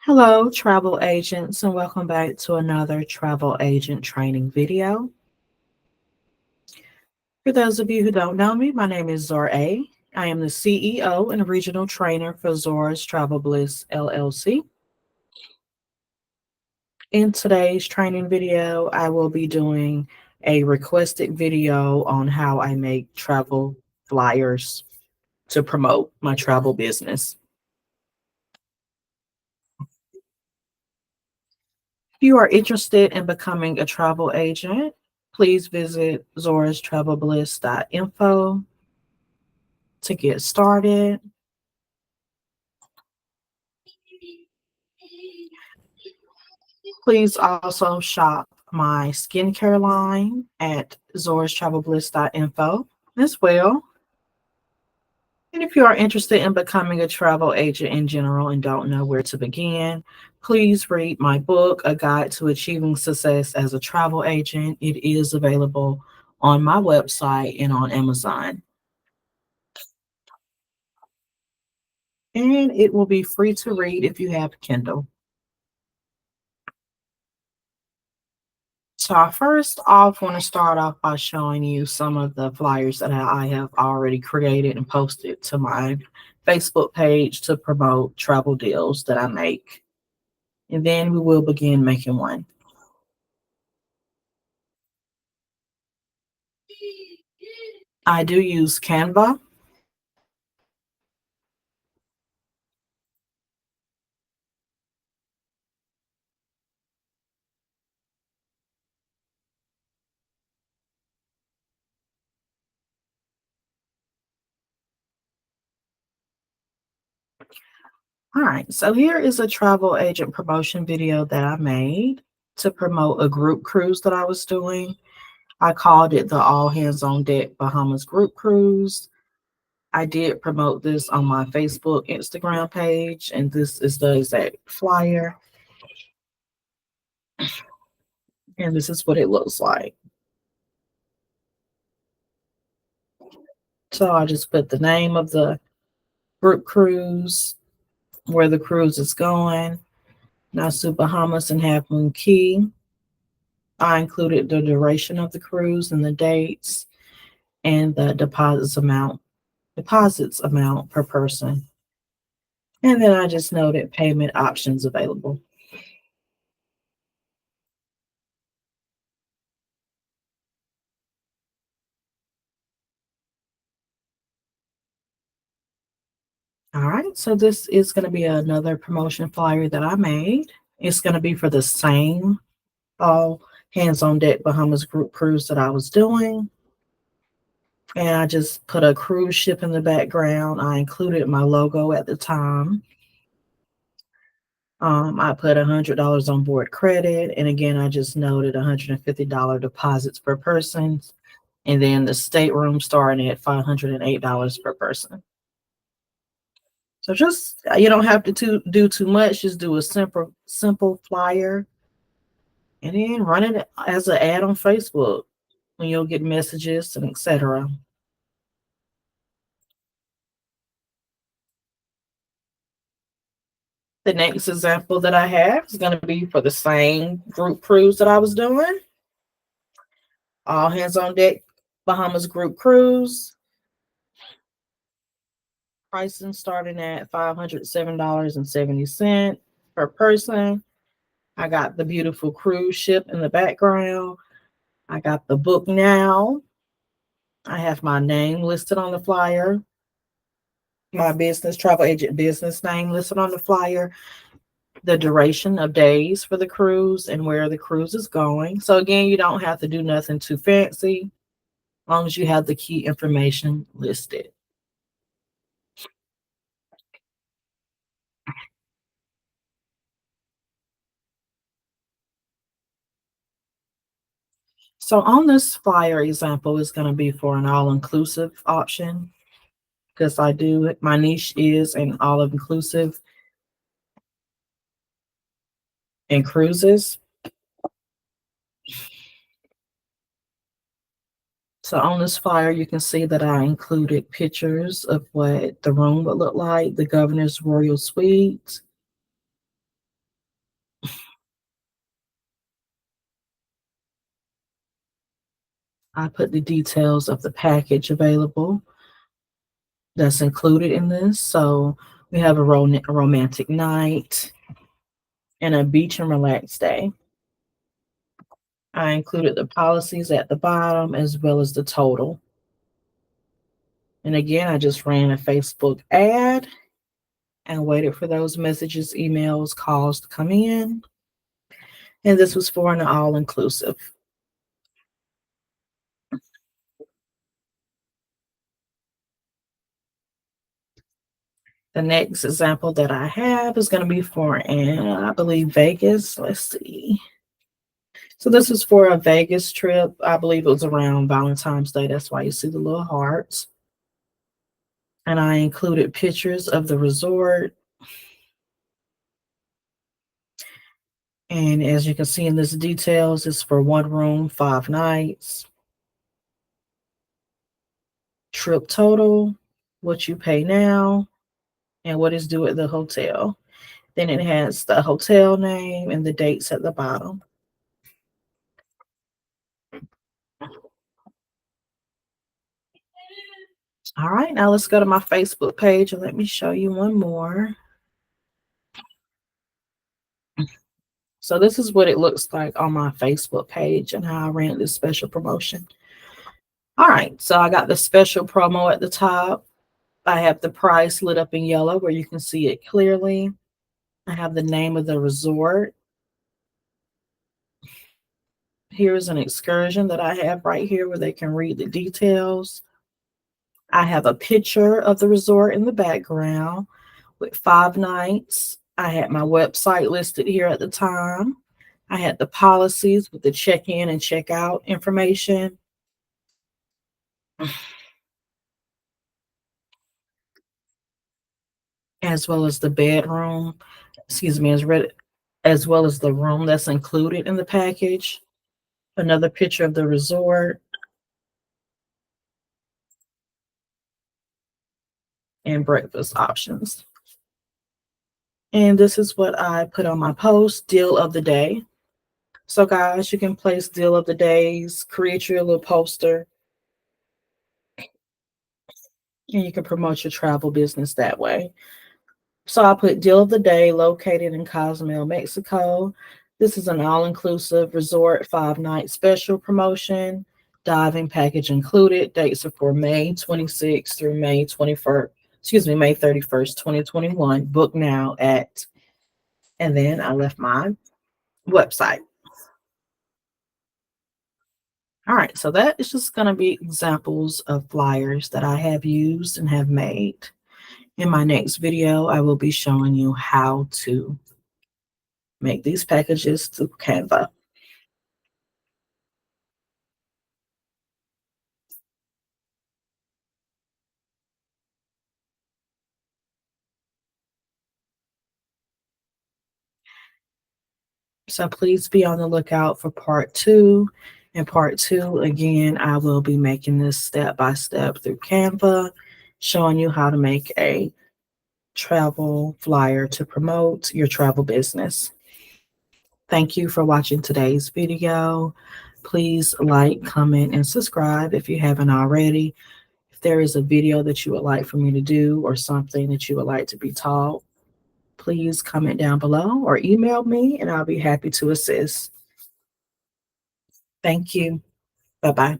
Hello, travel agents, and welcome back to another travel agent training video. For those of you who don't know me, my name is Zora A. I am the CEO and regional trainer for Zora's Travel Bliss LLC. In today's training video, I will be doing a requested video on how I make travel flyers to promote my travel business. If you are interested in becoming a travel agent, please visit zorastravelbliss.info to get started. Please also shop my skincare line at zorastravelbliss.info as well. And if you are interested in becoming a travel agent in general and don't know where to begin, please read my book, A Guide to Achieving Success as a Travel Agent. It is available on my website and on Amazon. And it will be free to read if you have Kindle. So I first off want to start off by showing you some of the flyers that I have already created and posted to my Facebook page to promote travel deals that I make. And then we will begin making one. I do use Canva. All right, so here is a travel agent promotion video that I made to promote a group cruise that I was doing. I called it the All Hands on Deck Bahamas Group Cruise. I did promote this on my Facebook, Instagram page, and this is the exact flyer. And this is what it looks like. So I just put the name of the group cruise, where the cruise is going, Nassau, Bahamas, and Half Moon Cay. I included the duration of the cruise and the dates and the deposits amount per person. And then I just noted payment options available. All right, so this is going to be another promotion flyer that I made. It's going to be for the same All Hands on Deck Bahamas group cruise that I was doing. And I just put a cruise ship in the background. I included my logo at the time. I put $100 on board credit. And again, I just noted $150 deposits per person. And then the stateroom starting at $508 per person. So just, you don't have to do too much. Just do a simple flyer and then run it as an ad on Facebook when you'll get messages and etc. The next example that I have is going to be for the same group cruise that I was doing. All Hands on Deck Bahamas group cruise. Pricing starting at $507.70 per person. I got the beautiful cruise ship in the background. I got the book now. I have my name listed on the flyer. My business, travel agent business name listed on the flyer. The duration of days for the cruise and where the cruise is going. So again, you don't have to do nothing too fancy, as long as you have the key information listed. So on this flyer example is going to be for an all-inclusive option because my niche is an all-inclusive and cruises. So on this flyer, you can see that I included pictures of what the room would look like, the Governor's Royal Suite. I put the details of the package available that's included in this. So we have a romantic night and a beach and relax day. I included the policies at the bottom as well as the total. And again, I just ran a Facebook ad and waited for those messages, emails, calls to come in. And this was for an all inclusive. The next example that I have is going to be for I believe, Vegas. Let's see. So this is for a Vegas trip. I believe it was around Valentine's Day. That's why you see the little hearts. And I included pictures of the resort. And as you can see in this details, it's for 1 room, 5 nights. Trip total, what you pay now, and what is due at the hotel. Then it has the hotel name and the dates at the bottom. All right, now let's go to my Facebook page and let me show you one more. So this is what it looks like on my Facebook page and how I ran this special promotion. All right, so I got the special promo at the top. I have the price lit up in yellow where you can see it clearly. I have the name of the resort. Here's an excursion that I have right here where they can read the details. I have a picture of the resort in the background with 5 nights. I had my website listed here at the time. I had the policies with the check-in and check-out information. As well as the bedroom, as well as the room that's included in the package. Another picture of the resort. And breakfast options. And this is what I put on my post, deal of the day. So guys, you can place deal of the days, create your little poster, and you can promote your travel business that way. So I put deal of the day located in Cozumel, Mexico. This is an all-inclusive resort 5-night special promotion, diving package included. Dates are for May 26th through May 31st, 2021. Book now at, and then I left my website. All right, so that is just going to be examples of flyers that I have used and have made. In my next video, I will be showing you how to make these packages through Canva. So please be on the lookout for part 2. In part 2, again, I will be making this step by step through Canva, showing you how to make a travel flyer to promote your travel business. Thank you for watching today's video. Please like, comment, and subscribe if you haven't already. If there is a video that you would like for me to do or something that you would like to be taught, please comment down below or email me and I'll be happy to assist. Thank you. Bye-bye.